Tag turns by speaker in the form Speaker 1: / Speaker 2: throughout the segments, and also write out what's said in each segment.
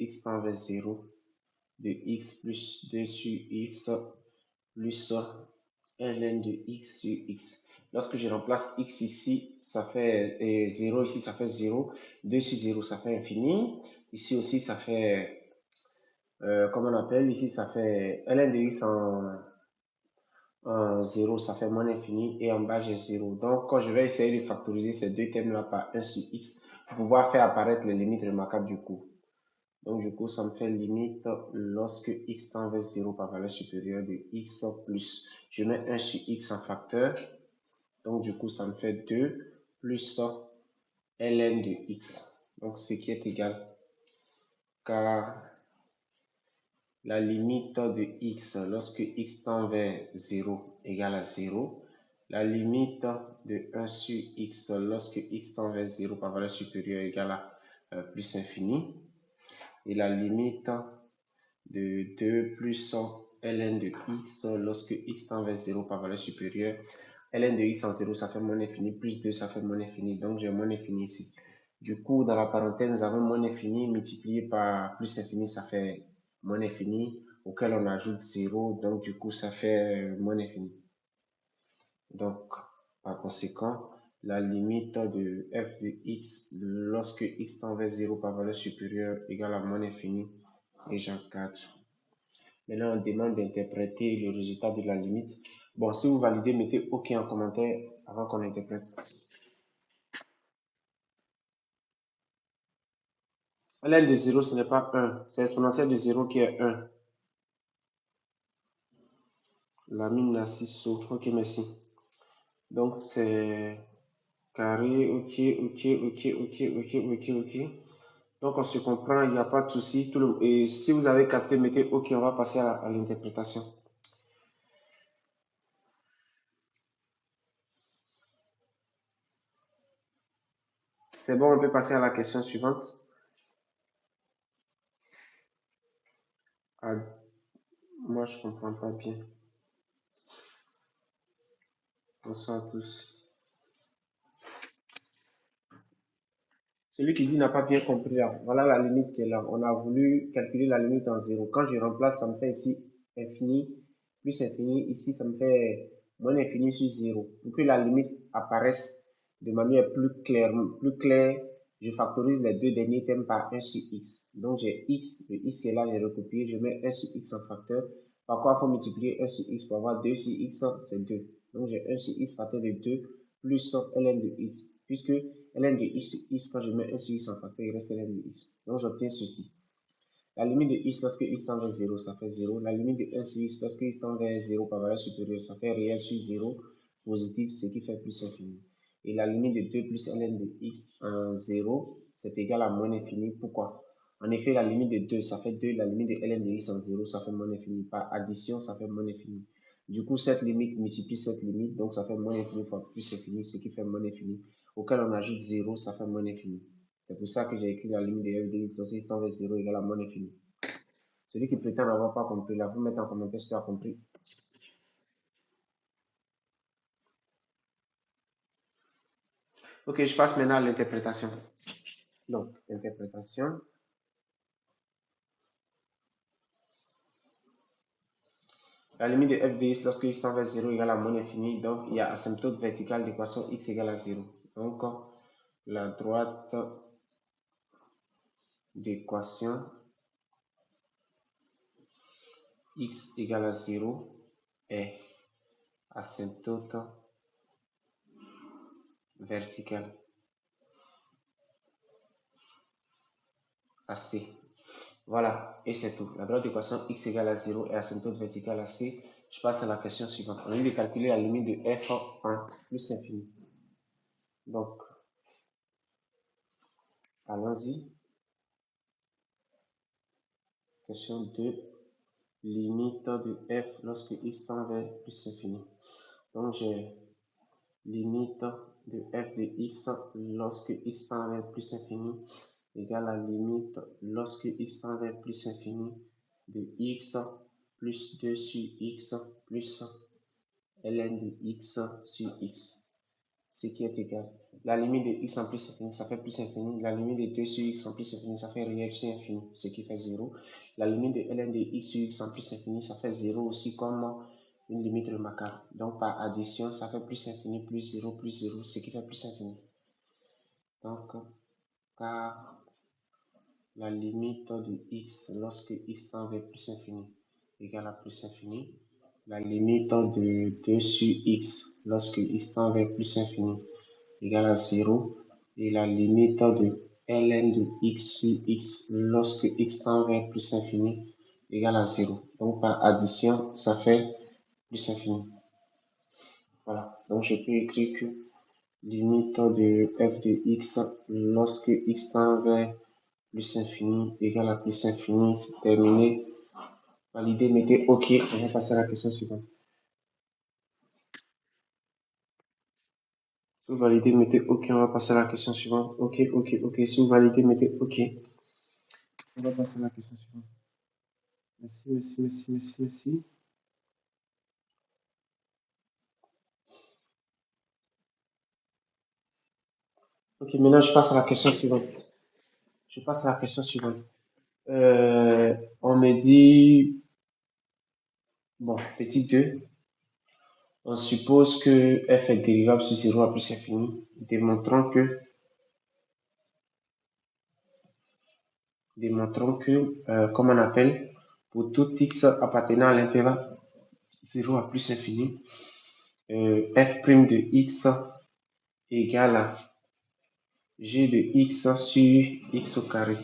Speaker 1: x tend vers 0 de x plus 2 sur x plus ln de x sur x. Lorsque je remplace x ici, ça fait 0, ici ça fait 0, 2 sur 0 ça fait infini, ici aussi ça fait, comment on appelle, ici ça fait ln de x en 0, ça fait moins l'infini, et en bas j'ai 0. Donc quand je vais essayer de factoriser ces deux termes là par 1 sur x, pour pouvoir faire apparaître les limites remarquables du coup. Donc, du coup, ça me fait limite lorsque x tend vers 0 par valeur supérieure de x plus. Je mets 1 sur x en facteur. Donc, du coup, ça me fait 2 plus ln de x. Donc, ce qui est égal, car la limite de x lorsque x tend vers 0 égale à 0. La limite de 1 sur x lorsque x tend vers 0 par valeur supérieure égale à plus infini. Et la limite de 2 plus ln de x lorsque x tend vers 0 par valeur supérieure. Ln de x en 0, ça fait moins infini, plus 2, ça fait moins infini. Donc, j'ai moins infini ici. Du coup, dans la parenthèse, nous avons moins infini multiplié par plus infini, ça fait moins infini, auquel on ajoute 0. Donc, du coup, ça fait moins infini. Donc, par conséquent, la limite de f de x lorsque x tend vers 0 par valeur supérieure égale à moins infini et j'encadre. Maintenant, on demande d'interpréter le résultat de la limite. Bon, si vous validez, mettez OK en commentaire avant qu'on interprète. Ln de 0, ce n'est pas 1. C'est l'exponentielle de 0 qui est 1. La mine Nassiso. OK, merci. Donc, c'est carré. OK. Donc, on se comprend, il n'y a pas de souci. Et si vous avez capté, mettez OK, on va passer à l'interprétation. C'est bon, on peut passer à la question suivante. Ah, moi, je ne comprends pas bien. Bonsoir à tous. Celui qui dit n'a pas bien compris là. Voilà la limite qui est là. On a voulu calculer la limite en 0. Quand je remplace, ça me fait ici infini plus infini. Ici, ça me fait moins infini sur 0. Pour que la limite apparaisse de manière plus claire, je factorise les deux derniers termes par 1 sur x. Donc j'ai x, le x est là, j'ai recopié, je mets 1 sur x en facteur. Par quoi il faut multiplier 1 sur x pour avoir 2 sur x, c'est 2. Donc j'ai 1 sur x facteur de 2 plus ln de x. Puisque ln de x, quand je mets 1 sur x en facteur, il reste ln de x. Donc j'obtiens ceci. La limite de x lorsque x tend vers 0, ça fait 0. La limite de 1 sur x lorsque x tend vers 0 par valeur supérieure, ça fait réel sur 0, positif, ce qui fait plus infini. Et la limite de 2 plus ln de x en 0, c'est égal à moins infini. Pourquoi? En effet, la limite de 2, ça fait 2. La limite de ln de x en 0, ça fait moins infini. Par addition, ça fait moins infini. Du coup, cette limite multiplie cette limite, donc ça fait moins infini fois plus infini, ce qui fait moins infini. Auquel on ajoute 0, ça fait moins infini. C'est pour ça que j'ai écrit la limite de f de x lorsque x tend vers 0 égale à moins infini. Celui qui prétend n'avoir pas compris, là, vous mettez en commentaire si tu as compris. Ok, je passe maintenant à l'interprétation. Donc, interprétation. La limite de f de x lorsque x tend vers 0 égale à moins infini, donc il y a asymptote verticale de l'équation x égale à 0. Donc, la droite d'équation x égale à 0 est asymptote verticale à C. Voilà, et c'est tout. La droite d'équation x égale à 0 est asymptote verticale à C. Je passe à la question suivante. On a de calculer la limite de f en plus infini. Donc, allons-y. Question 2. Limite de f lorsque x tend vers plus infini. Donc, j'ai limite de f de x lorsque x tend vers plus infini égale à limite lorsque x tend vers plus infini de x plus 2 sur x plus ln de x sur x. ce qui est égal. La limite de x en plus infini, ça fait plus infini. La limite de 2 sur x en plus infini, ça fait réel sur infini, ce qui fait 0. La limite de ln de x sur x en plus infini, ça fait 0 aussi comme une limite remarquable. Donc par addition, ça fait plus infini, plus 0, ce qui fait plus infini. Donc, car la limite de x lorsque x tend vers plus infini égale à plus infini, la limite de 2 sur x lorsque x tend vers plus infini égale à 0 et la limite de ln de x sur x lorsque x tend vers plus infini égale à 0. Donc par addition, ça fait plus infini. Voilà, donc je peux écrire que limite de f de x lorsque x tend vers plus infini égale à plus infini, c'est terminé. Validé, mettez OK, on va passer à la question suivante. Si vous validez, mettez OK, on va passer à la question suivante. OK, OK, OK. Si vous validez, mettez OK. On va passer à la question suivante. Merci, merci, merci, merci, merci. OK, maintenant je passe à la question suivante. Je passe à la question suivante. On me dit, bon, petit 2, on suppose que f est dérivable sur 0 à plus infini. Démontrons que comme on appelle, pour tout x appartenant à l'intervalle 0 à plus infini, f' de x égale à g de x sur x au carré.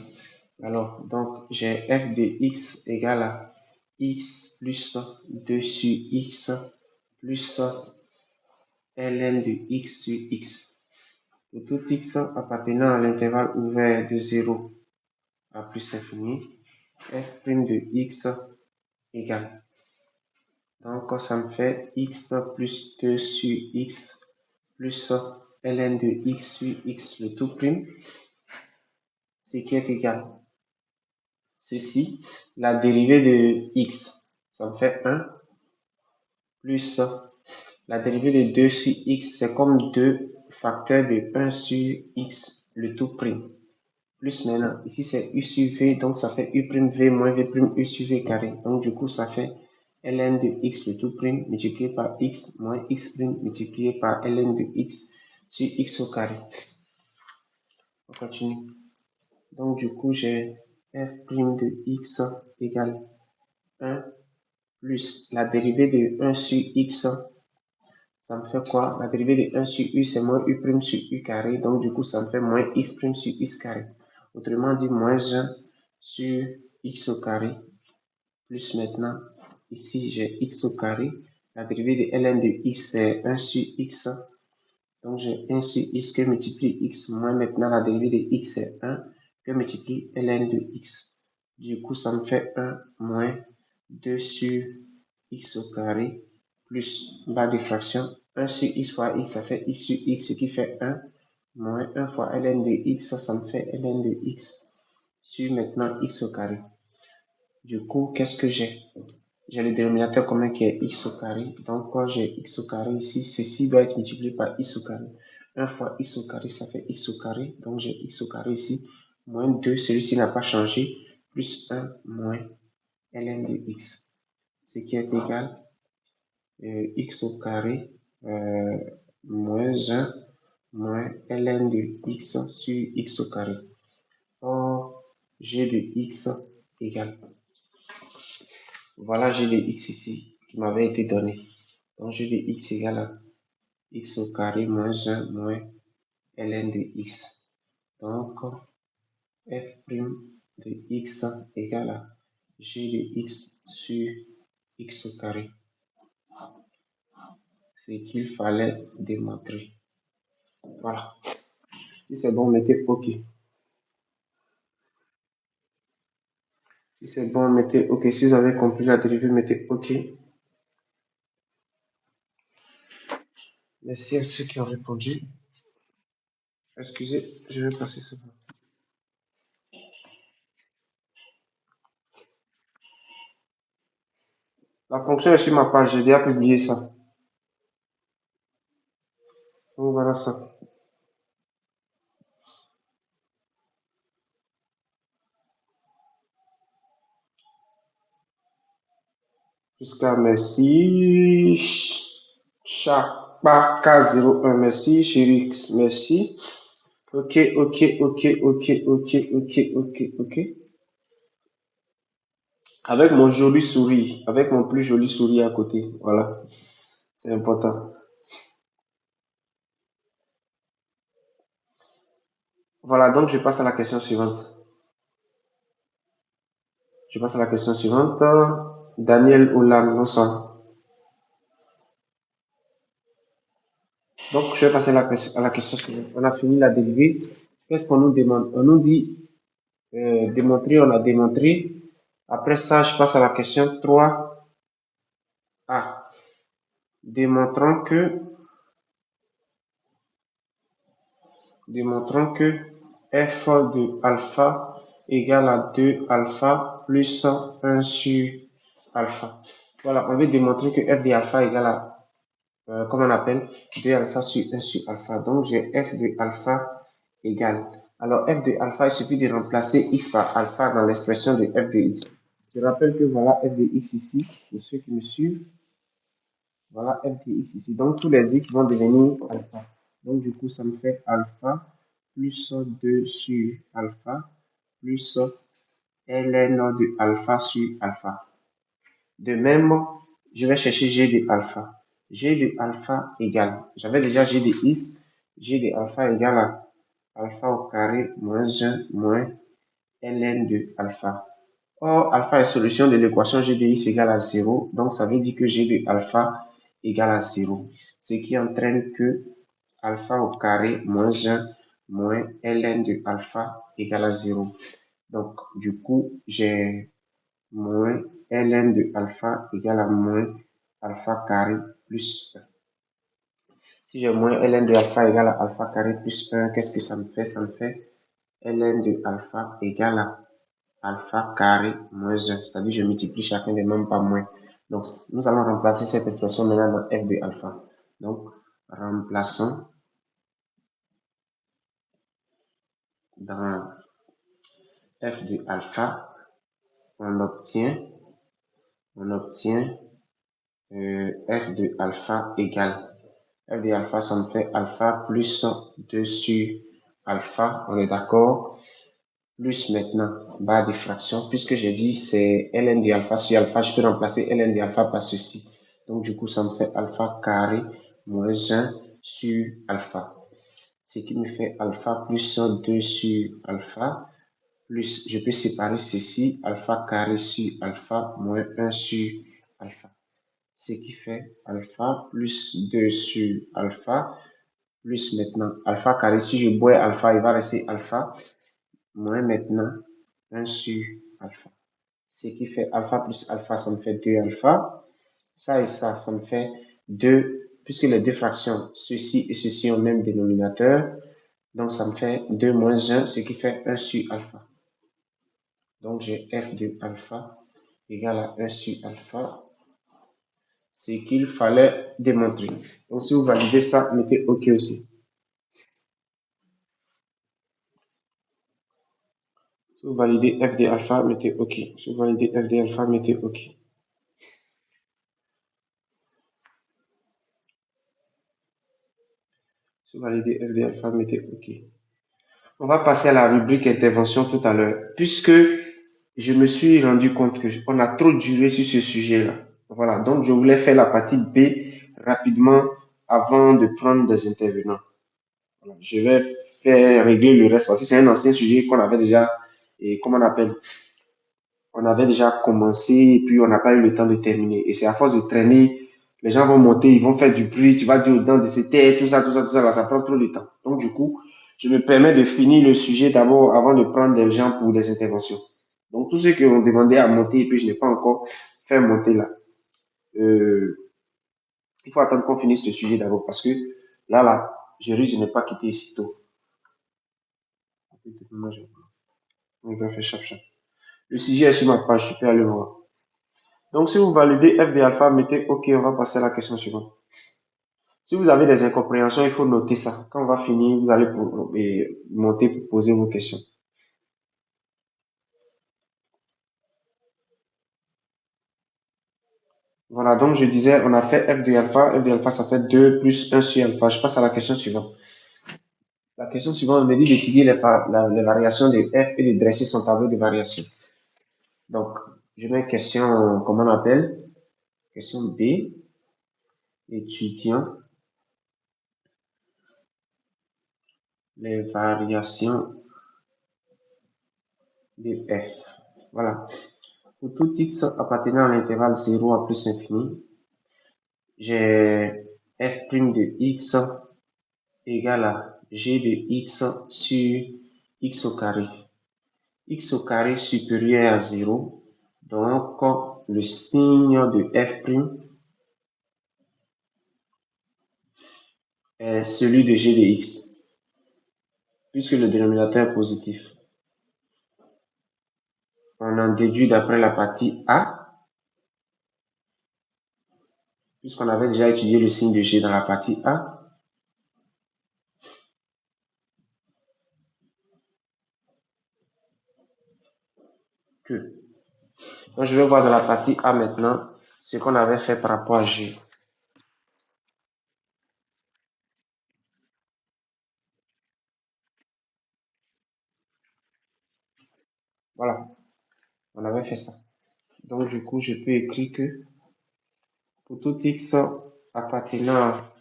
Speaker 1: Alors, donc, j'ai f de x égale à x plus 2 sur x plus ln de x sur x. Pour tout x appartenant à l'intervalle ouvert de 0 à plus infini, f' de x égale. Donc, ça me fait x plus 2 sur x plus ln de x sur x, le tout prime, ce qui est égal. Ceci, la dérivée de x, ça me fait 1 plus la dérivée de 2 sur x, c'est comme 2 facteurs de 1 sur x, le tout prime. Plus maintenant, ici c'est u sur v, donc ça fait u prime v moins v prime u sur v carré. Donc du coup, ça fait ln de x le tout prime multiplié par x moins x prime multiplié par ln de x sur x au carré. On continue. Donc du coup, j'ai f' de x égale 1 plus la dérivée de 1 sur x, ça me fait quoi? La dérivée de 1 sur u, c'est moins u prime sur u carré, donc du coup, ça me fait moins x prime sur x carré. Autrement dit, moins 1 sur x au carré, plus maintenant, ici, j'ai x au carré. La dérivée de ln de x, c'est 1 sur x, donc j'ai 1 sur x que multiplie x, moins maintenant, la dérivée de x, c'est 1 que multiplie ln de x. Du coup, ça me fait 1 moins 2 sur x au carré plus barre de fraction 1 sur x fois x, ça fait x sur x, ce qui fait 1 moins 1 fois ln de x, ça me fait ln de x sur maintenant x au carré. Du coup, qu'est-ce que j'ai? J'ai le dénominateur commun qui est x au carré. Donc, quand j'ai x au carré ici, ceci doit être multiplié par x au carré. 1 fois x au carré, ça fait x au carré. Donc, j'ai x au carré ici, moins 2, celui-ci n'a pas changé, plus 1 moins ln de x, ce qui est égal x au carré moins 1 moins ln de x sur x au carré. Or, g de x égale. Voilà g de x ici qui m'avait été donné. Donc, g de x égale à x au carré moins 1 moins ln de x. Donc, f' de x égale à g de x sur x au carré. C'est ce qu'il fallait démontrer. Voilà. Si c'est bon, mettez OK. Si c'est bon, mettez OK. Si vous avez compris la dérivée, mettez OK. Merci à ceux qui ont répondu. Excusez, je vais passer ça. La fonction est sur ma page, j'ai déjà publié ça. Donc voilà. avance. Jusqu'à merci. Chapaka 01, merci. Chéri X, merci. Ok, ok, ok, ok, ok, ok, ok, ok. Avec mon joli sourire, avec mon plus joli sourire à côté. Voilà, c'est important. Voilà, donc je passe à la question suivante. Je passe à la question suivante. Daniel Oulam, bonsoir. Donc, je vais passer à la question suivante. On a fini la dérivée. Qu'est-ce qu'on nous demande? On nous dit démontrer, on a démontré. Après ça, je passe à la question 3A. Démontrons que f de alpha égale à 2 alpha plus 1 sur alpha. Voilà, on veut démontrer que f de alpha égale à, comment on appelle, 2 alpha sur 1 sur alpha. Donc, j'ai f de alpha égale. Alors, f de alpha, il suffit de remplacer x par alpha dans l'expression de f de x. Je rappelle que voilà f de x ici, pour ceux qui me suivent. Voilà f de x ici. Donc, tous les x vont devenir alpha. Donc, du coup, ça me fait alpha plus 2 sur alpha plus ln de alpha sur alpha. De même, je vais chercher g de alpha. G de alpha égale, j'avais déjà g de x, g de alpha égale à alpha au carré moins 1 moins ln de alpha. Or, alpha est solution de l'équation g de x égale à 0, donc ça veut dire que g de alpha égale à 0, ce qui entraîne que alpha au carré moins 1 moins ln de alpha égale à 0. Donc, du coup, j'ai moins ln de alpha égale à moins alpha carré plus 1. Si j'ai moins ln de alpha égale à alpha carré plus 1, qu'est-ce que ça me fait? Ça me fait ln de alpha égale à alpha carré moins 1. C'est-à-dire je multiplie chacun des membres par moins. Donc, nous allons remplacer cette expression maintenant dans f de alpha. Donc, remplaçons dans f de alpha, on obtient f de alpha égale. F de alpha, ça me fait alpha plus 2 sur alpha, on est d'accord? Plus maintenant, barre de fraction, puisque j'ai dit c'est ln de alpha sur alpha, je peux remplacer ln de alpha par ceci. Donc, du coup, ça me fait alpha carré moins 1 sur alpha. Ce qui me fait alpha plus 2 sur alpha, plus, je peux séparer ceci, alpha carré sur alpha moins 1 sur alpha. Ce qui fait alpha plus 2 sur alpha, plus maintenant alpha carré. Si je bois alpha, il va rester alpha, moins maintenant 1 sur alpha. Ce qui fait alpha plus alpha, ça me fait 2 alpha. Ça et ça me fait 2, puisque les deux fractions, ceci et ceci ont le même dénominateur. Donc, ça me fait 2 moins 1, ce qui fait 1 sur alpha. Donc, j'ai f de alpha égale à 1 sur alpha. Ce qu'il fallait démontrer. Donc, si vous validez ça, mettez OK aussi. Si vous validez f de alpha, mettez OK. Si vous validez f de alpha, mettez OK. Si vous validez f de alpha, mettez OK. On va passer à la rubrique intervention tout à l'heure, puisque je me suis rendu compte qu'on a trop duré sur ce sujet-là. Voilà, donc je voulais faire la partie B rapidement avant de prendre des intervenants. Voilà, je vais faire régler le reste parce que c'est un ancien sujet qu'on avait déjà, et comment on appelle, on avait déjà commencé et puis on n'a pas eu le temps de terminer. Et c'est à force de traîner, les gens vont monter, ils vont faire du bruit, tu vas dire aux dents de ces têtes, tout ça, là, ça prend trop de temps. Donc du coup, je me permets de finir le sujet d'abord avant de prendre des gens pour des interventions. Donc tous ceux qui ont demandé à monter et puis je n'ai pas encore fait monter là. Il faut attendre qu'on finisse ce sujet d'abord parce que là, je risque de ne pas quitter ici tôt. On va faire chap chap. Le sujet est sur ma page, je peux aller voir. Donc, si vous validez f de alpha, mettez OK, on va passer à la question suivante. Si vous avez des incompréhensions, il faut noter ça. Quand on va finir, vous allez monter pour poser vos questions. Voilà, donc je disais, on a fait f de alpha. F de alpha, ça fait 2 plus 1 sur alpha. Je passe à la question suivante. La question suivante me dit d'étudier les variations de f et de dresser son tableau de variation. Donc, je mets question, comment on appelle? Question B, étudiant les variations de f. Voilà. Pour tout x appartenant à l'intervalle 0 à plus infini, j'ai f' de x égale à g de x sur x au carré. X au carré supérieur à 0. Donc, le signe de f' est celui de g de x, puisque le dénominateur est positif. On en déduit d'après la partie A, puisqu'on avait déjà étudié le signe de g dans la partie A. Que. Donc, je vais voir dans la partie A maintenant ce qu'on avait fait par rapport à G. Voilà, on avait fait ça. Donc, du coup, je peux écrire que pour tout x appartenant à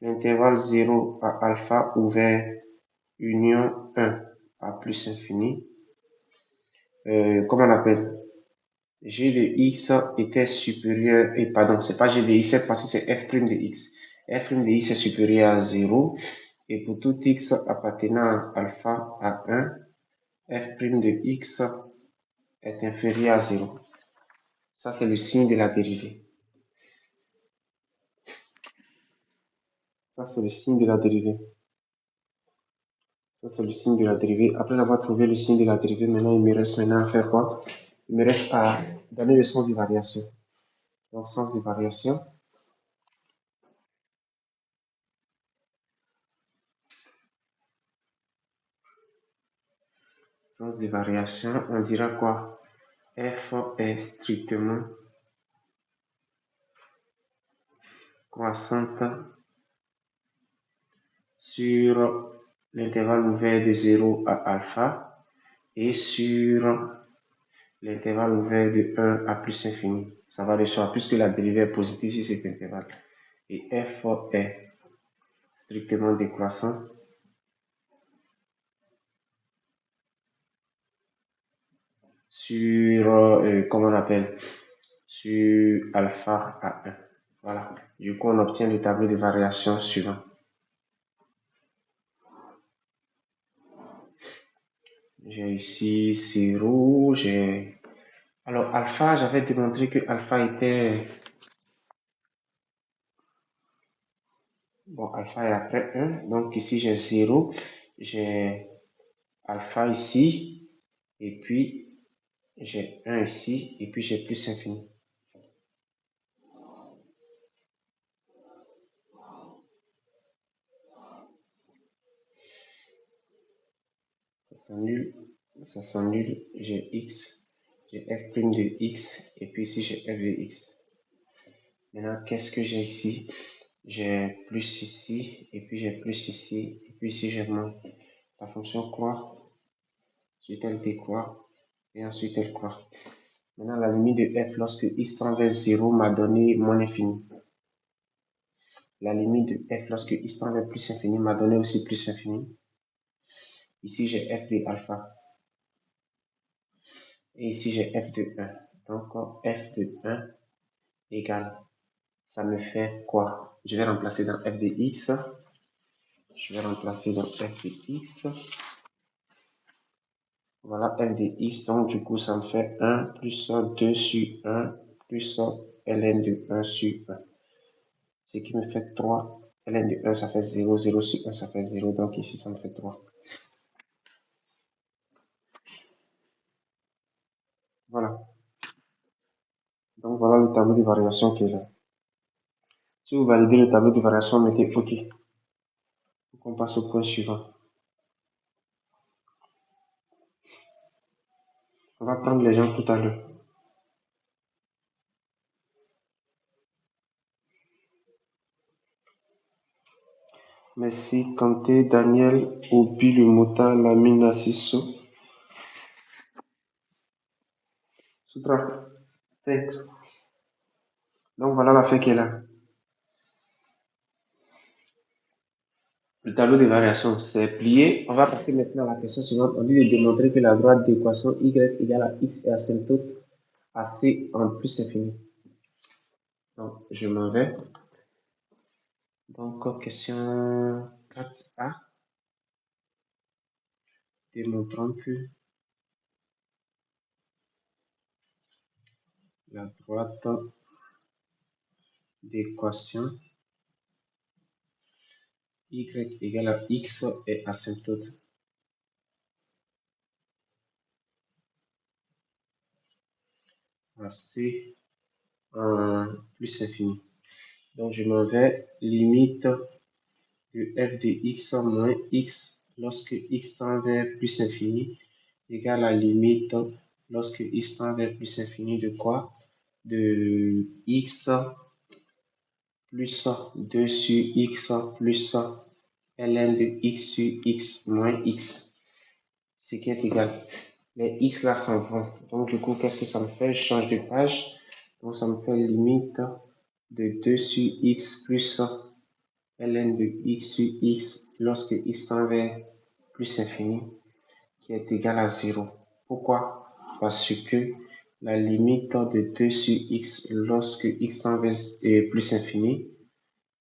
Speaker 1: l'intervalle 0 à alpha ouvert union 1 à plus infini, comment on appelle? G de x était supérieur, et pardon, c'est pas G de x, parce que c'est f' de x. F' de x est supérieur à 0, et pour tout x appartenant à alpha à 1, f' de x est inférieur à 0. Ça, c'est le signe de la dérivée. Ça, c'est le signe de la dérivée. Ça, c'est le signe de la dérivée. Après avoir trouvé le signe de la dérivée, maintenant, il me reste maintenant à faire quoi? Il me reste à donner le sens de variation. Donc, sens de variation. Sens de variation, on dira quoi? F est strictement croissante sur l'intervalle ouvert de 0 à alpha et sur l'intervalle ouvert de 1 à plus infini. Ça va de soi, puisque la dérivée est positive sur cet intervalle. Et f est strictement décroissant sur, comment on appelle, sur alpha à 1. Voilà. Du coup, on obtient le tableau de variation suivant. J'ai ici 0, j'ai... Alors, alpha, j'avais démontré que alpha était... Bon, alpha est après 1, donc ici j'ai 0, j'ai alpha ici, et puis j'ai 1 ici, et puis j'ai plus infini. Ça s'annule, j'ai x, j'ai f' de x, et puis ici j'ai f de x. Maintenant, qu'est-ce que j'ai ici? J'ai plus ici, et puis j'ai plus ici, et puis ici j'ai moins. La fonction croît, ensuite elle décroît, et ensuite elle croît. Maintenant, la limite de f lorsque x tend vers 0 m'a donné moins infini. La limite de f lorsque x tend vers plus infini m'a donné aussi plus infini. Ici, j'ai f de alpha. Et ici, j'ai f de 1. Donc, f de 1 égale, ça me fait quoi? Je vais remplacer dans f de x. Je vais remplacer dans f de x. Voilà, f de x. Donc, du coup, ça me fait 1 plus 2 sur 1 plus ln de 1 sur 1. Ce qui me fait 3. ln de 1, ça fait 0. 0 sur 1, ça fait 0. Donc, ici, ça me fait 3. Voilà. Donc, voilà le tableau de variation qui est là. Si vous validez le tableau de variation, mettez OK. Donc on passe au point suivant. On va prendre les gens tout à l'heure. Merci, Kanté, Daniel, Obi, le motard, Lamine, Nassisso. Soutra, texte. Donc voilà la feuille qui est là. Le tableau de variation, c'est plié. On va passer maintenant à la question suivante. On dit de démontrer que la droite d'équation y égale à x et asymptote à c en plus infini. Donc, je m'en vais. Donc, question 4a. Démontrons que la droite d'équation y égale à x et asymptote à c en plus infini. Donc, je m'en vais, limite de f de x moins x lorsque x tend vers plus infini égale à limite lorsque x tend vers plus infini de quoi? De x plus 2 sur x plus ln de x sur x moins x, ce qui est égal. Les x là s'en vont. Donc du coup, qu'est-ce que ça me fait? Je change de page. Donc ça me fait limite de 2 sur x plus ln de x sur x lorsque x tend vers plus infini, qui est égal à 0. Pourquoi? Parce que la limite de 2 sur x lorsque x tend vers plus infini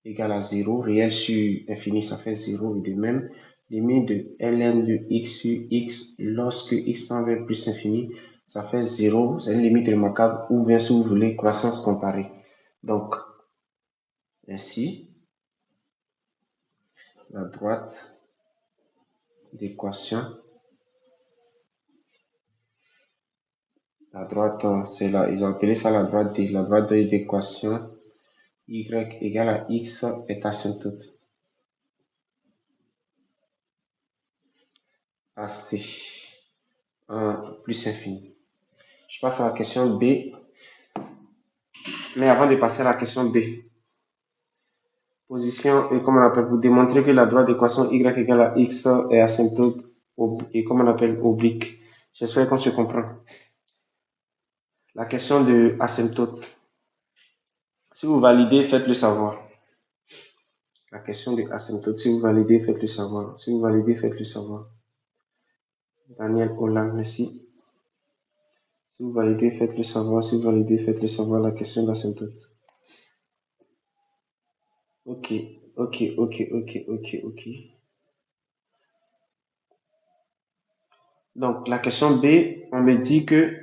Speaker 1: égale à 0, réel sur infini, ça fait 0, et de même, limite de ln de x sur x lorsque x tend vers plus infini, ça fait 0, c'est une limite remarquable, ou bien si vous voulez, croissance comparée. Donc, ainsi, la droite d'équation, la droite, c'est là, ils ont appelé ça la droite d'équation y égale à x est asymptote à c en plus infini. Je passe à la question B. Mais avant de passer à la question B, position, et comment on appelle, pour démontrer que la droite d'équation y égale à x est asymptote, et comment on appelle, oblique. J'espère qu'on se comprend. La question de asymptote. Si vous validez, faites-le savoir. La question de asymptote, si vous validez, faites-le savoir. Si vous validez, faites-le savoir. Daniel Hollande, merci. Si vous validez, faites-le savoir. Si vous validez, faites-le savoir. La question d'asymptote. Ok. Donc, la question B, on me dit que,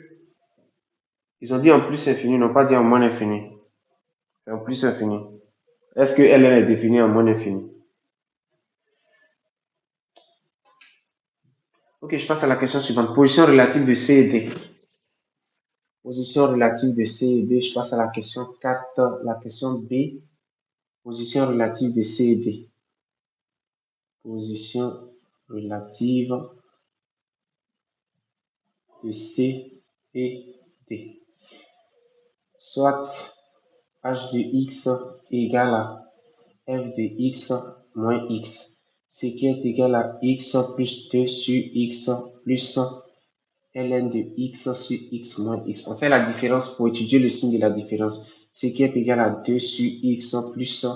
Speaker 1: ils ont dit en plus infini, ils n'ont pas dit en moins infini. C'est en plus infini. Est-ce que ln est définie en moins infini? Ok, je passe à la question suivante. Position relative de C et D. Position relative de C et D. Je passe à la question 4, la question B. Position relative de C et D. Position relative de C et D. Soit h de x égale à f de x moins x, ce qui est égal à x plus 2 sur x plus ln de x sur x moins x. On fait la différence pour étudier le signe de la différence, ce qui est égal à 2 sur x plus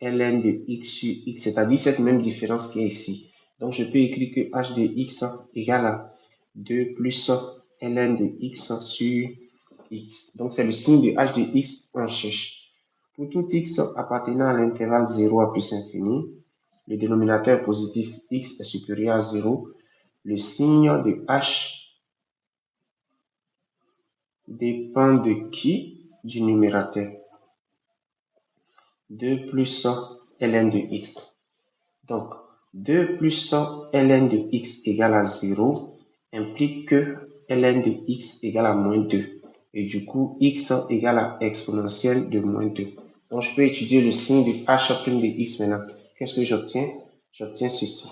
Speaker 1: ln de x sur x, c'est-à-dire cette même différence qui est ici. Donc je peux écrire que h de x égale à 2 plus ln de x sur x. Donc c'est le signe de h de x qu'on cherche. Pour tout x appartenant à l'intervalle 0 à plus infini, le dénominateur positif x est supérieur à 0, le signe de h dépend de qui? Du numérateur. 2 plus ln de x. Donc, 2 plus ln de x égale à 0 implique que ln de x égale à moins 2. Et du coup, x égale à exponentielle de moins 2. Donc, je peux étudier le signe de h' de x maintenant. Qu'est-ce que j'obtiens? J'obtiens ceci.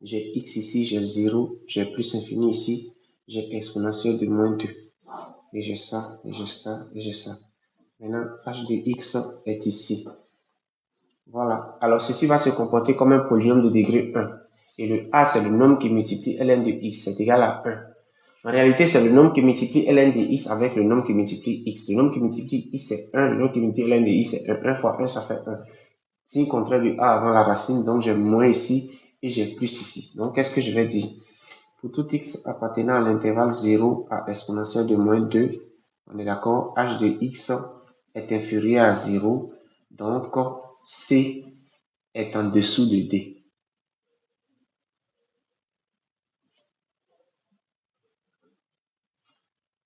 Speaker 1: J'ai x ici, j'ai 0, j'ai plus infini ici, j'ai exponentielle de moins 2. Et j'ai ça, et j'ai ça, et j'ai ça. Maintenant, h de x est ici. Voilà. Alors, ceci va se comporter comme un polynôme de degré 1. Et le a, c'est le nombre qui multiplie ln de x. C'est égal à 1. En réalité, c'est le nombre qui multiplie ln de x avec le nombre qui multiplie x. Le nombre qui multiplie x, c'est 1. Le nombre qui multiplie ln de x, c'est 1. 1 fois 1, ça fait 1. Signe contraire du a avant la racine. Donc, j'ai moins ici et j'ai plus ici. Donc, qu'est-ce que je vais dire? Pour tout x appartenant à l'intervalle 0 à exponentielle de moins 2, on est d'accord, h de x est inférieur à 0. Donc, c est en dessous de d.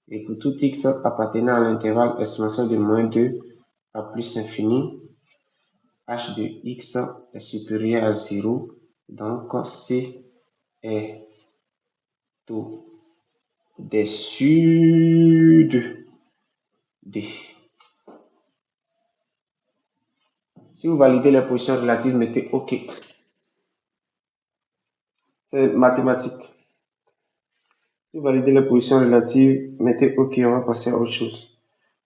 Speaker 1: Et pour tout x appartenant à l'intervalle exponentielle de moins 2 à plus infini, h de x est supérieur à 0. Donc, c est au-dessus de d. Si vous validez les positions relatives, mettez OK. C'est mathématique. Si vous validez les positions relatives, mettez OK. On va passer à autre chose.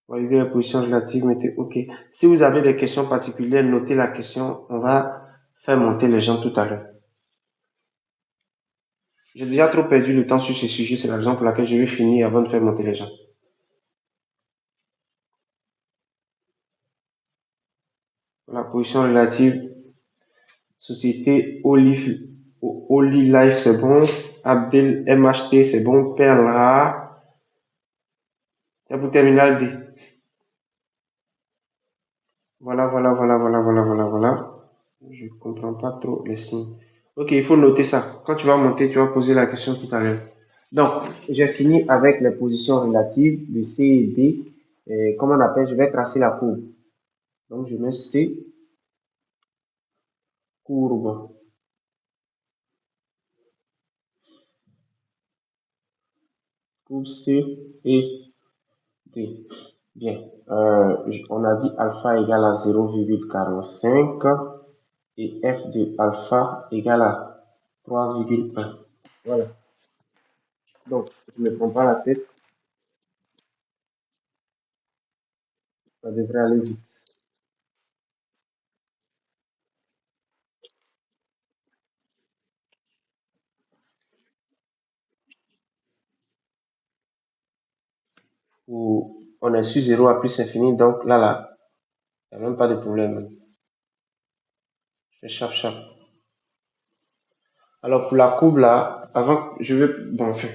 Speaker 1: Validez les positions relatives, mettez OK. Si vous avez des questions particulières, notez la question. On va faire monter les gens tout à l'heure. J'ai déjà trop perdu le temps sur ce sujet. C'est la raison pour laquelle je vais finir avant de faire monter les gens. La position relative. Société Olive Life, c'est bon. Abdel MHT, c'est bon. Perla, c'est pour terminal D. Voilà. Je ne comprends pas trop les signes. Ok, il faut noter ça. Quand tu vas monter, tu vas poser la question tout à l'heure. Donc, j'ai fini avec les positions relatives de C et D. Et comme on appelle, je vais tracer la courbe. Donc, je mets C, courbe. Courbe C et D. Bien. On a dit alpha égale à 0,45 et f de alpha égale à 3,1. Voilà. Donc, je ne me prends pas la tête. Ça devrait aller vite. On est sur 0 à plus infini, donc là, il n'y a même pas de problème. Je fais chap. Alors, pour la courbe là, avant, je vais tracer.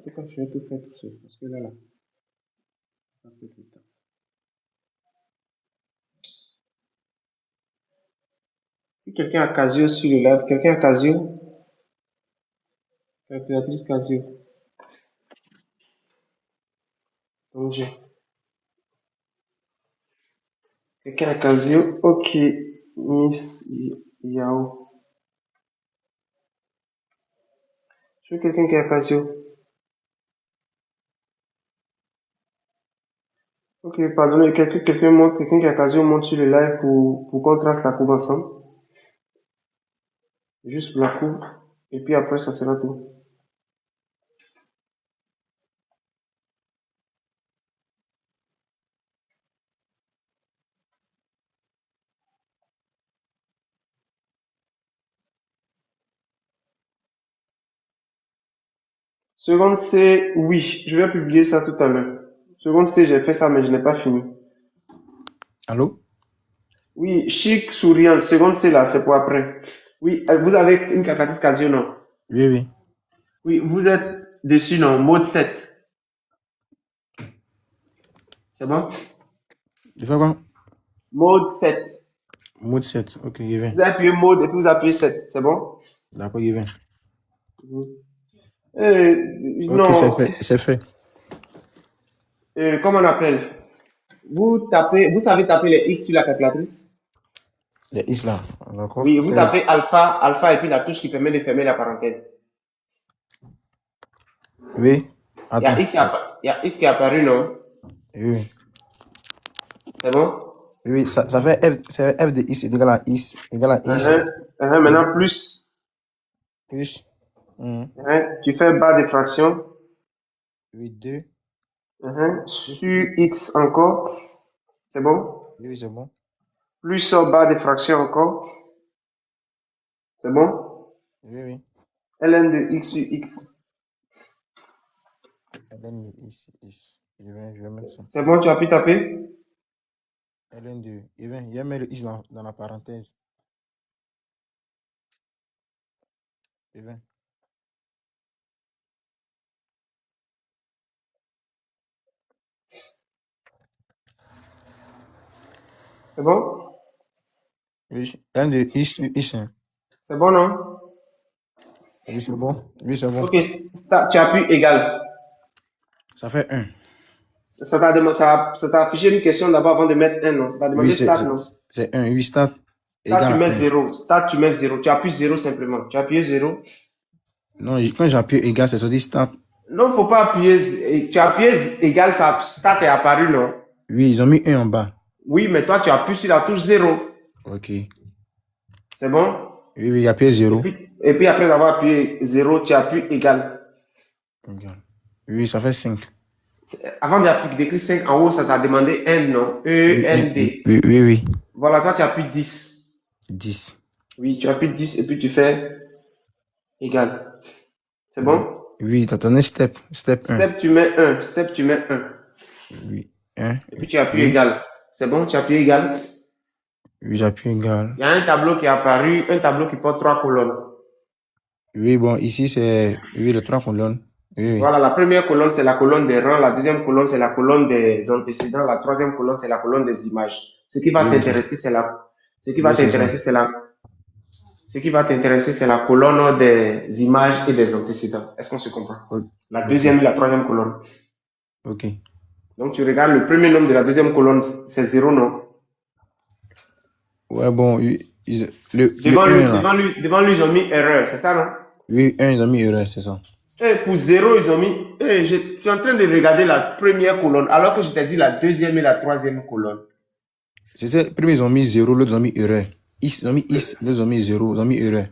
Speaker 1: Peut-être je vais tout faire tout seul, parce que là, ça fait tout le temps. Si quelqu'un a Casio sur le live, quelqu'un a Casio? Calculatrice Casio. Donc, quelqu'un a Casio? Ok. Miss Yao. Je veux quelqu'un qui a Casio. Ok, pardonnez, quelqu'un qui a Casio monte sur le live pour qu'on trace la courbe ensemble. Juste pour la courbe. Et puis après, ça sera tout. Seconde C, oui, je vais publier ça tout à l'heure. Seconde C, j'ai fait ça, mais je n'ai pas fini.
Speaker 2: Allô?
Speaker 1: Oui, chic, souriant. Seconde C, là, c'est pour après. Oui, vous avez une calculatrice Casio, non?
Speaker 2: Oui.
Speaker 1: Oui, vous êtes dessus, non? Mode 7. C'est bon?
Speaker 2: Je fais quoi?
Speaker 1: Mode 7.
Speaker 2: Mode 7. Ok, je vais.
Speaker 1: Vous appuyez mode et puis vous appuyez 7. C'est bon?
Speaker 2: D'accord, je vais. Ok, c'est
Speaker 1: Non.
Speaker 2: fait. C'est fait.
Speaker 1: Comment on appelle? Vous savez taper les X sur la calculatrice?
Speaker 2: Les is là. D'accord.
Speaker 1: Oui, vous
Speaker 2: C'est
Speaker 1: tapez alpha et puis la touche qui permet de fermer la parenthèse.
Speaker 2: Oui.
Speaker 1: Il y a
Speaker 2: Attends.
Speaker 1: X qui est apparu, non?
Speaker 2: Oui.
Speaker 1: C'est bon?
Speaker 2: Oui, ça fait f, c'est f de x égale à x égale à x
Speaker 1: Maintenant, plus.
Speaker 2: plus
Speaker 1: Tu fais barre de fraction.
Speaker 2: oui, 2 plus
Speaker 1: Sur x encore. C'est bon?
Speaker 2: oui, c'est bon.
Speaker 1: Plus barre de fraction encore. C'est bon?
Speaker 2: Oui, oui.
Speaker 1: ln de x sur x.
Speaker 2: ln de x. Je vais mettre ça.
Speaker 1: C'est bon, tu as pu taper?
Speaker 2: ln de, je vais mettre le x dans la parenthèse. Je vais.
Speaker 1: C'est bon?
Speaker 2: Oui, ln de x sur x.
Speaker 1: C'est bon, non?
Speaker 2: Oui, c'est bon. Oui, c'est bon.
Speaker 1: Ok, tu appuies égal.
Speaker 2: Ça fait 1.
Speaker 1: Ça t'a affiché une question d'abord avant de mettre 1, non? Ça t'a demandé
Speaker 2: Oui,
Speaker 1: start, non?
Speaker 2: c'est 1. Oui, start
Speaker 1: Start,
Speaker 2: égale
Speaker 1: tu
Speaker 2: à
Speaker 1: mets
Speaker 2: 1.
Speaker 1: 0. Start, tu mets 0. Tu appuies 0 simplement. Tu appuies 0.
Speaker 2: Non, quand j'appuie égal, c'est dit start.
Speaker 1: Non, faut pas appuyer. Tu appuies égal, ça, start est apparu, non?
Speaker 2: Oui, ils ont mis 1 en bas.
Speaker 1: Oui, mais toi, tu appuies sur la touche 0.
Speaker 2: Ok.
Speaker 1: C'est bon?
Speaker 2: Oui, oui, appuyez 0.
Speaker 1: Et puis après avoir appuyé 0, tu appuies égal.
Speaker 2: Oui, ça fait 5.
Speaker 1: Avant d'écrire 5 en haut, ça t'a demandé N, non? E-N-D.
Speaker 2: Oui, oui, oui.
Speaker 1: Voilà, toi, tu appuies 10.
Speaker 2: 10.
Speaker 1: Oui, tu appuies 10 et puis tu fais égal. C'est bon?
Speaker 2: Oui, t'as donné step 1.
Speaker 1: Step, tu mets 1. Step, tu mets 1.
Speaker 2: Oui, 1.
Speaker 1: Et puis tu appuies
Speaker 2: Oui.
Speaker 1: égal. C'est bon, tu appuies égal.
Speaker 2: Oui, j'appuie égal.
Speaker 1: Il y a un tableau qui est apparu, un tableau qui porte 3 colonnes.
Speaker 2: Oui, bon, ici, c'est les 3 colonnes. Oui.
Speaker 1: Voilà, la première colonne, c'est la colonne des rangs. La deuxième colonne, c'est la colonne des antécédents. La troisième colonne, c'est la colonne des images. Ce qui va t'intéresser, c'est la colonne des images et des antécédents. Est-ce qu'on se comprend? La deuxième et la troisième colonne.
Speaker 2: Ok.
Speaker 1: Donc, tu regardes le premier nombre de la deuxième colonne, c'est 0, non?
Speaker 2: Ouais, bon,
Speaker 1: devant lui, ils ont mis erreur, c'est ça, non?
Speaker 2: Oui, 1, ils ont mis erreur, c'est ça.
Speaker 1: Et pour 0, ils ont mis. Je suis en train de regarder la première colonne, alors que je t'ai dit la deuxième et la troisième colonne.
Speaker 2: C'est ça, premier, ils ont mis 0, l'autre, ils ont mis erreur. Ils ont mis X, l'autre, ils ont mis 0, ils ont mis erreur.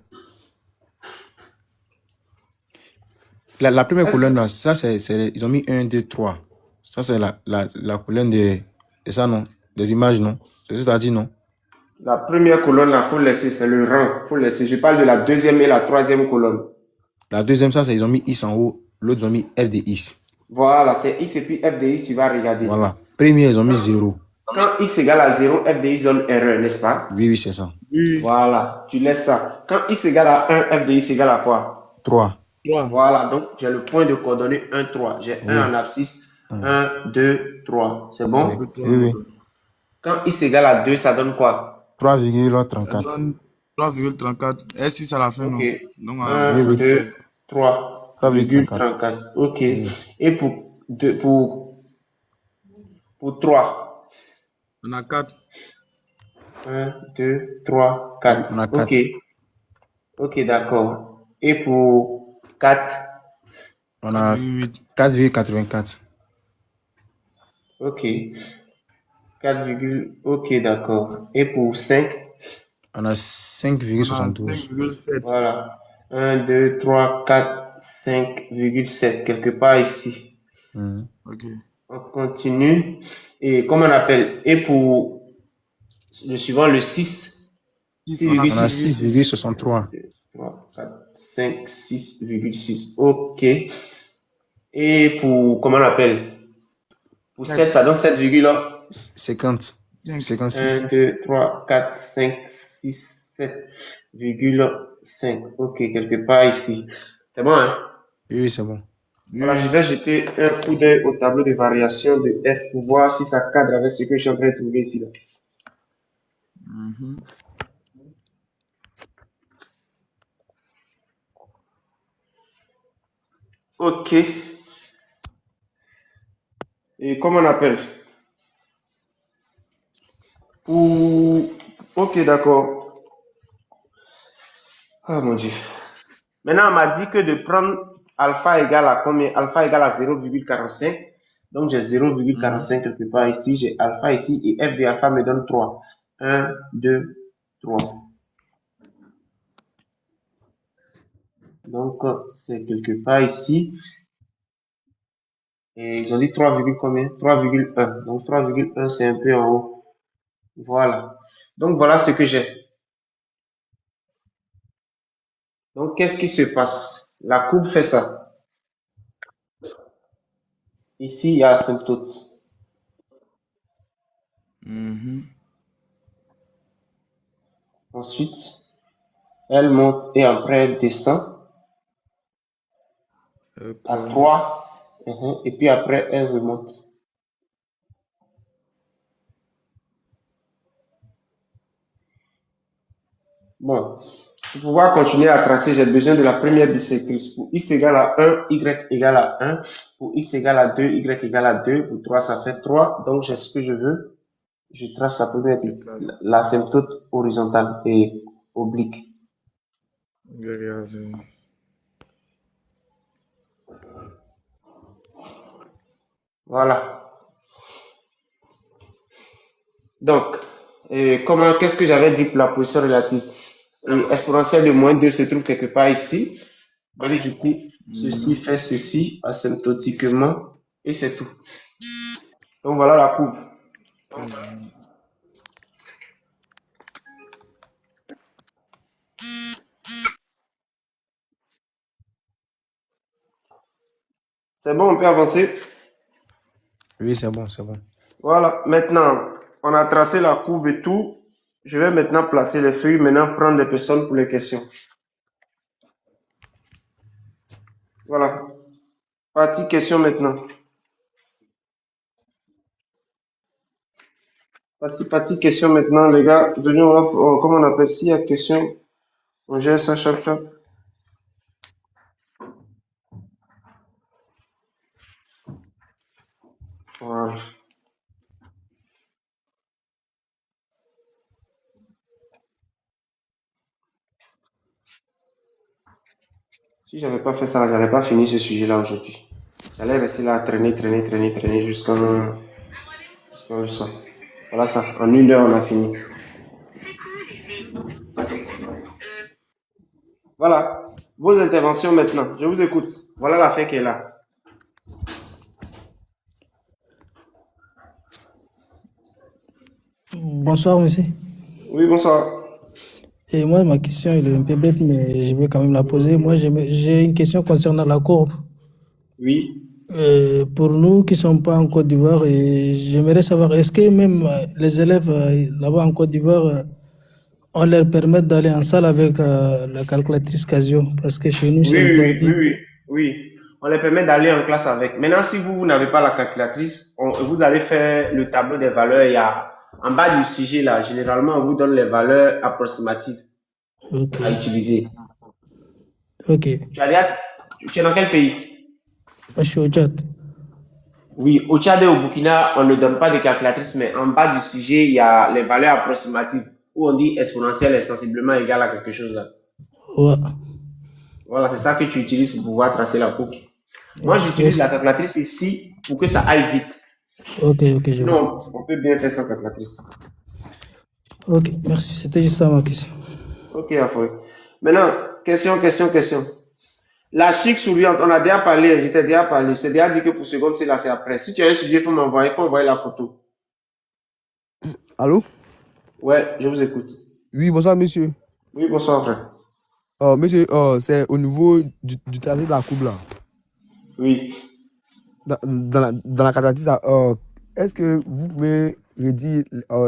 Speaker 2: La première colonne, là, ça, ils ont mis 1, 2, 3. Ça, c'est la colonne de ça, non? Des images, non? C'est ça que tu as dit, non?
Speaker 1: La première colonne, il faut laisser, c'est le rang. Faut laisser. Je parle de la deuxième et la troisième colonne.
Speaker 2: La deuxième, ça, c'est ils ont mis X en haut, l'autre, ils ont mis F de X.
Speaker 1: Voilà, c'est X et puis F de X, tu vas regarder.
Speaker 2: Voilà. Premier, ils ont mis 0.
Speaker 1: Quand X égale à 0, F de X donne erreur, n'est-ce pas?
Speaker 2: Oui, oui, c'est ça.
Speaker 3: Oui.
Speaker 1: Voilà, tu laisses ça. Quand X égale à 1, F de X égale à quoi?
Speaker 2: 3.
Speaker 1: Voilà, donc j'ai le point de coordonnées 1, 3. J'ai 1 en abscisse. 1, 2, 3. C'est bon?
Speaker 2: Oui, oui.
Speaker 1: Quand X égale à 2, ça donne quoi?
Speaker 2: 3,34.
Speaker 3: 3,34. S6 à la fin, non?
Speaker 1: Donc, 1, 2, 3. 3,34. Ok. Et pour 3?
Speaker 3: On a 4.
Speaker 1: 1, 2, 3, 4.
Speaker 2: On a 4.
Speaker 1: Ok. Ok, d'accord. Et pour 4?
Speaker 2: On a 4,84.
Speaker 1: Ok. 4, ok, d'accord. Et pour 5?
Speaker 2: On a 5,72.
Speaker 3: 5,7.
Speaker 1: Voilà. 1, 2, 3, 4, 5,7. Quelque part ici.
Speaker 3: Ok.
Speaker 1: On continue. Et comment on appelle? Et pour le suivant, le 6?
Speaker 2: On a 6,63.
Speaker 1: 3, 4, 5, 6,6. Ok. Et pour, comment on appelle? Pour 7, ça donne 7,
Speaker 2: 50. 56.
Speaker 1: 1, 2, 3, 4, 5, 6, 7,5. Ok, quelque part ici. C'est bon, hein?
Speaker 2: Oui, c'est bon.
Speaker 1: Voilà, je vais jeter un coup d'œil au tableau de variation de F pour voir si ça cadre avec ce que je suis en train de trouver ici. Là. Ok. Et comment on appelle? Ok, d'accord. Ah mon Dieu. Maintenant, on m'a dit que de prendre alpha égale à combien? Alpha égale à 0,45. Donc, j'ai 0,45 quelque part ici, j'ai alpha ici, et f de alpha me donne 3. 1, 2, 3. Donc, c'est quelque part ici. Et ils ont dit 3, combien? 3,1. Donc, 3,1, c'est un peu en haut. Voilà. Donc, voilà ce que j'ai. Donc, qu'est-ce qui se passe? La courbe fait ça. Ici, il y a l'asymptote. Ensuite, elle monte et après, elle descend à 3. Et puis après, elle remonte. Bon, pour pouvoir continuer à tracer, j'ai besoin de la première bisectrice. Pour x égale à 1, y égale à 1. Pour x égale à 2, y égale à 2. Pour 3, ça fait 3. Donc, j'ai ce que je veux. Je trace la première, l'asymptote horizontale et oblique. Voilà. Donc, qu'est-ce que j'avais dit pour la position relative? Exponentielle de moins 2 se trouve quelque part ici. Donc, du coup, ceci fait ceci asymptotiquement et c'est tout. Donc, voilà la courbe. C'est bon, on peut avancer?
Speaker 2: Oui, c'est bon, c'est bon.
Speaker 1: Voilà, maintenant, on a tracé la courbe et tout. Je vais maintenant placer les feuilles, maintenant prendre les personnes pour les questions. Voilà. Partie question maintenant. Partie question maintenant, les gars. Venez, comment on appelle s'il y a question, on gère ça chaque fois. Voilà. Si j'avais pas fait ça, j'allais pas fini ce sujet-là aujourd'hui. J'allais rester là, traîner jusqu'à le soir. Voilà ça. En 1 heure, on a fini. Voilà. Vos interventions maintenant. Je vous écoute. Voilà la fin qui est là.
Speaker 4: Bonsoir, monsieur.
Speaker 1: Oui, bonsoir.
Speaker 4: Et moi, ma question elle est un peu bête, mais je vais quand même la poser. Moi, j'ai une question concernant la courbe.
Speaker 1: Oui.
Speaker 4: Pour nous qui ne sommes pas en Côte d'Ivoire, j'aimerais savoir, est-ce que même les élèves là-bas en Côte d'Ivoire, on leur permet d'aller en salle avec la calculatrice Casio? Parce que chez nous, c'est interdit.
Speaker 1: Oui. On les permet d'aller en classe avec. Maintenant, si vous n'avez pas la calculatrice, vous allez faire le tableau des valeurs. Il y a en bas du sujet là, généralement, on vous donne les valeurs approximatives à utiliser.
Speaker 4: Ok.
Speaker 1: Tu es dans quel pays?
Speaker 4: Moi, je suis au Tchad.
Speaker 1: Oui, au Tchad et au Burkina, on ne donne pas de calculatrice, mais en bas du sujet, il y a les valeurs approximatives où on dit exponentielle est sensiblement égale à quelque chose là.
Speaker 4: Ouais.
Speaker 1: Voilà, c'est ça que tu utilises pour pouvoir tracer la courbe. Moi, j'utilise la calculatrice ici pour que ça aille vite.
Speaker 4: Ok, je
Speaker 1: Sinon, on peut bien faire sans calculatrice.
Speaker 4: Ok, merci. C'était juste ça ma question.
Speaker 1: Ok, Afoy. Maintenant, question. La chic souriante, on a déjà parlé, j'étais déjà parlé. C'est déjà dit que pour seconde, c'est là, c'est après. Si tu as un sujet, il faut envoyer la photo.
Speaker 5: Allô?
Speaker 1: Ouais, je vous écoute.
Speaker 5: Oui, bonsoir, monsieur.
Speaker 1: Oui, bonsoir, frère.
Speaker 5: Monsieur, c'est au niveau du tracé de la courbe, là.
Speaker 1: Oui.
Speaker 5: Dans la calculatrice, est-ce que vous pouvez redire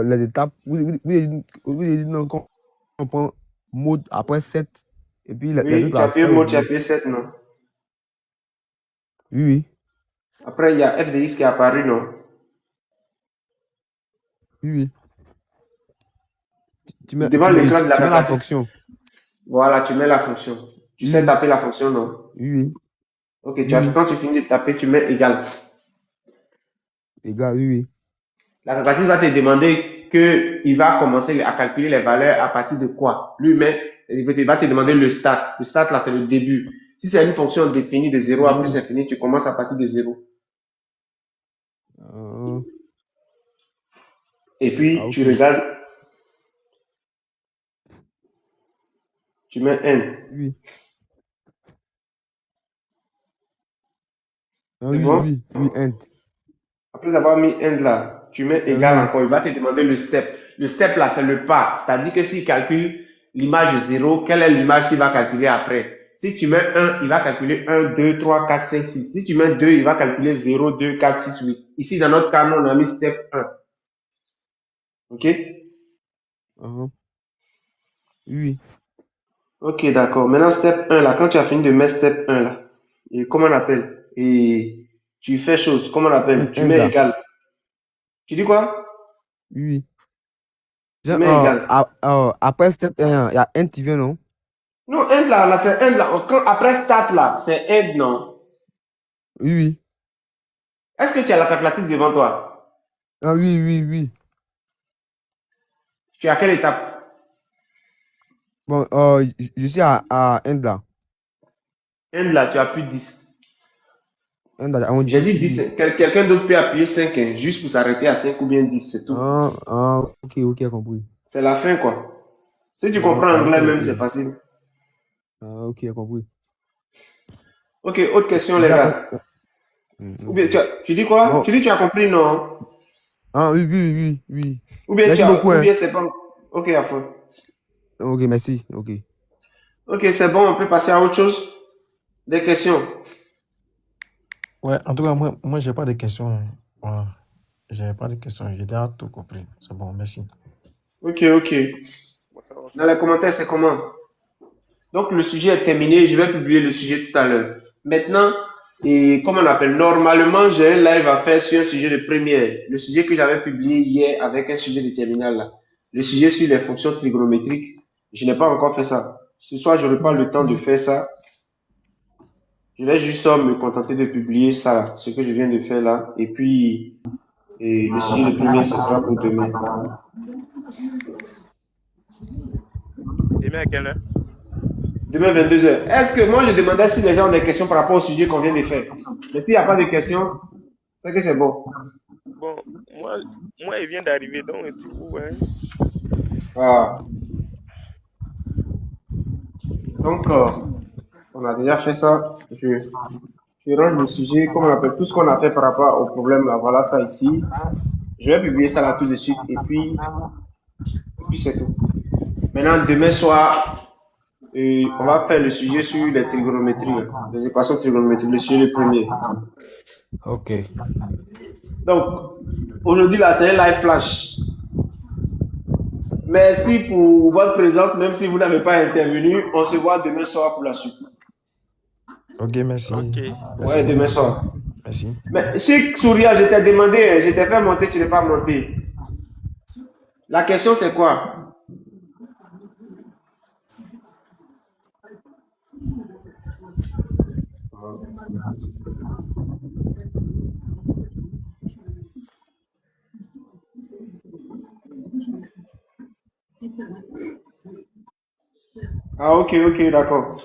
Speaker 5: les étapes? Vous avez dit non, on prend mode après 7, et puis les
Speaker 1: Oui,
Speaker 5: autres
Speaker 1: tu as
Speaker 5: la
Speaker 1: appuyé
Speaker 5: fin.
Speaker 1: mode, tu as appuyé 7, non?
Speaker 5: Oui.
Speaker 1: Après, il y a f de x qui est apparu, non?
Speaker 5: Oui. Tu mets
Speaker 1: la
Speaker 5: fonction.
Speaker 1: Voilà, tu mets la fonction. Tu sais taper la fonction, non?
Speaker 5: Oui.
Speaker 1: Ok, quand tu finis de taper, tu mets égal.
Speaker 5: Égal, oui.
Speaker 1: La calculatrice va te demander qu'il va commencer à calculer les valeurs à partir de quoi? Lui-même, il va te demander le start. Le start, là, c'est le début. Si c'est une fonction définie de 0 à plus infini, tu commences à partir de 0.
Speaker 5: Euh,
Speaker 1: Et puis,
Speaker 5: ok.
Speaker 1: tu regardes, tu mets N.
Speaker 5: Oui. Ah,
Speaker 1: C'est
Speaker 5: oui,
Speaker 1: bon?
Speaker 5: oui, oui, end.
Speaker 1: Après avoir mis N là, tu mets égal
Speaker 5: Oui.
Speaker 1: encore. Il va te demander le step. Le step là, c'est le pas. C'est-à-dire que s'il calcule l'image 0, quelle est l'image qu'il va calculer après? Si tu mets 1, il va calculer 1, 2, 3, 4, 5, 6. Si tu mets 2, il va calculer 0, 2, 4, 6, 8. Ici, dans notre cas, nous, on a mis step 1. OK?
Speaker 5: Uh-huh. Oui.
Speaker 1: OK, d'accord. Maintenant, step 1 là, quand tu as fini de mettre step 1 là, et comment on appelle? Et tu fais chose, comment on appelle? Tu
Speaker 5: End
Speaker 1: mets
Speaker 5: là.
Speaker 1: égal. Tu dis quoi?
Speaker 5: Oui.
Speaker 1: Tu
Speaker 5: Genre,
Speaker 1: mets égal.
Speaker 5: après step 1, il y a end qui vient, non?
Speaker 1: Non, end là, c'est end là. Après start là, c'est end, non?
Speaker 5: Oui, oui.
Speaker 1: Est-ce que tu as la calculatrice devant toi?
Speaker 5: Ah, oui, oui, oui.
Speaker 1: Tu es à quelle étape?
Speaker 5: Bon, je suis à end là.
Speaker 1: End là, tu appuies 10.
Speaker 5: End là, on
Speaker 1: J'ai
Speaker 5: 10,
Speaker 1: dit 10.
Speaker 5: oui.
Speaker 1: Quelqu'un d'autre peut appuyer 5, hein, juste pour s'arrêter à 5 ou bien 10, c'est tout.
Speaker 5: Ok, ok, compris.
Speaker 1: C'est la fin, quoi. Si tu comprends
Speaker 5: Ok,
Speaker 1: anglais même,
Speaker 5: ok.
Speaker 1: c'est facile.
Speaker 5: Ok, compris.
Speaker 1: Ok, autre question, les
Speaker 5: Déjà,
Speaker 1: gars. Ou bien, tu dis quoi?
Speaker 5: bon,
Speaker 1: Tu dis tu as compris, non?
Speaker 5: oui, oui, oui, oui.
Speaker 1: Ou bien
Speaker 5: Merci beaucoup,
Speaker 1: ou
Speaker 5: hein.
Speaker 1: bien c'est pas. Ok, à fond.
Speaker 5: Ok, merci. Ok.
Speaker 1: Ok, c'est bon, on peut passer à autre chose? Des questions?
Speaker 2: Ouais, en tout cas, moi j'ai pas de questions. Voilà. J'ai pas de questions. J'ai déjà tout compris. C'est bon, merci.
Speaker 1: Ok, ok. Dans les commentaires, c'est comment? Donc, le sujet est terminé. Je vais publier le sujet tout à l'heure. Maintenant, et comme on appelle, normalement, j'ai un live à faire sur un sujet de première. Le sujet que j'avais publié hier avec un sujet de terminale là. Le sujet sur les fonctions trigonométriques. Je n'ai pas encore fait ça. Ce soir, je n'aurai pas le temps de faire ça. Je vais juste me contenter de publier ça, ce que je viens de faire là. Et puis, le sujet de première, ce sera pour demain.
Speaker 6: Demain à quelle heure?
Speaker 1: Demain, 22h. Est-ce que moi, je demandais si les gens ont des questions par rapport au sujet qu'on vient de faire? Mais s'il n'y a pas de questions, c'est que c'est bon.
Speaker 6: Bon, moi, il vient d'arriver, donc du coup, ouais.
Speaker 1: Ah. Donc, on a déjà fait ça. Je range le sujet, comme on appelle tout ce qu'on a fait par rapport au problème là. Voilà ça ici. Je vais publier ça là tout de suite. Et puis c'est tout. Maintenant, demain soir, on va faire le sujet sur les trigonométries, là, les équations trigonométriques, le sujet le premier.
Speaker 2: Ok.
Speaker 1: Donc, aujourd'hui là, c'est un live flash. Merci pour votre présence, même si vous n'avez pas intervenu. On se voit demain soir pour la suite.
Speaker 2: Ok, merci.
Speaker 6: Ok.
Speaker 2: Merci
Speaker 1: Ouais,
Speaker 2: beaucoup.
Speaker 1: demain soir.
Speaker 2: Merci.
Speaker 1: Mais Chic Souria, je t'ai demandé, je t'ai fait monter, tu n'es pas monté. La question c'est quoi? Ah, ok, d'accord.